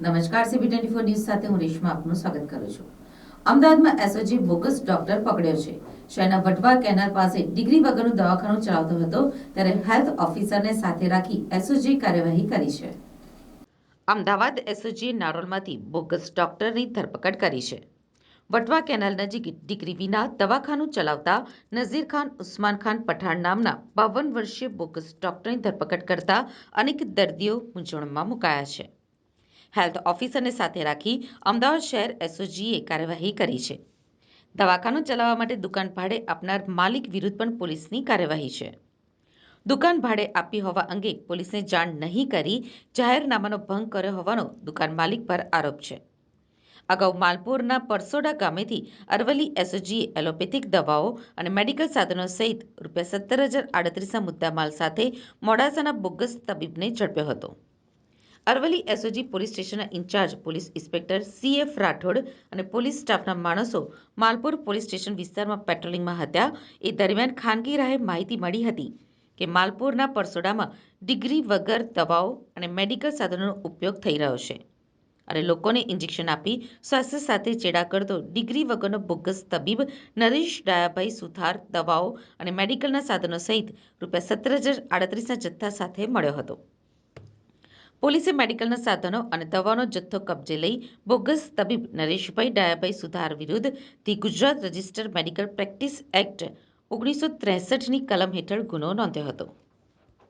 નમસ્કાર, CB24 news સાથે હું રેશમા આપનું સ્વાગત કરું છું। અમદાવાદમાં એસઓજી બોગસ ડોક્ટર પકડ્યો છે। શહેરના વટવા કેનાલ પાસે ડિગ્રી વગરનું દવાખાનું ચલાવતો હતો ત્યારે હેલ્થ ઓફિસરને સાથે રાખી એસઓજી કાર્યવાહી કરી છે। અમદાવાદ એસઓજી નારોલમાંથી બોગસ ડોક્ટરની ધરપકડ કરી છે। વટવા કેનાલ નજીક ડિગ્રી વિના દવાખાનું ચલાવતા નઝીર ખાન ઉસ્માન ખાન પઠાણ નામના 52 વર્ષીય બોગસ ડોક્ટરની ધરપકડ કરતા અનેક દર્દીઓ મૂંઝવણમાં મુકાયા છે। હેલ્થ ઓફિસરને સાથે રાખી અમદાવાદ શહેર એસઓજીએ કાર્યવાહી કરી છે। દવાખાનું ચલાવવા માટે દુકાન ભાડે આપનાર માલિક વિરુદ્ધ પણ પોલીસની કાર્યવાહી છે। દુકાન ભાડે આપી હોવા અંગે પોલીસને જાણ નહીં કરી જાહેરનામાનો ભંગ કર્યો હોવાનો દુકાન માલિક પર આરોપ છે। અગાઉ માલપુરના પરસોડા ગામેથી અરવલ્લી એસઓજીએ એલોપેથિક દવાઓ અને મેડિકલ સાધનો સહિત ₹17,038ના મુદ્દામાલ સાથે મોડાસાના બોગસ તબીબને ઝડપ્યો હતો। અરવલ્લી એસઓજી પોલીસ સ્ટેશનના in charge police inspector CF Rathod અને પોલીસ સ્ટાફના માણસો માલપુર પોલીસ સ્ટેશન વિસ્તારમાં પેટ્રોલિંગમાં હતા એ દરમિયાન ખાનગી રાહે માહિતી મળી હતી કે માલપુરના પરસોડામાં ડિગ્રી વગર દવાઓ અને મેડિકલ સાધનોનો ઉપયોગ થઈ રહ્યો છે અને લોકોને ઇન્જેક્શન આપી સ્વાસ્થ્ય સાથે ચેડા કરતો ડિગ્રી વગરનો બોગસ તબીબ નરેશ ડાયાભાઈ સુથાર દવાઓ અને મેડિકલના સાધનો સહિત ₹17,038ના જથ્થા સાથે મળ્યો હતો। પોલીસે મેડિકલના સાધનો અને દવાનો જથ્થો કબજે લઈ બોગસ તબીબ નરેશભાઈ ડાયાભાઈ સુથાર વિરુદ્ધ the Gujarat register medical practice act 1963ની કલમ હેઠળ ગુનો નોંધ્યો હતો।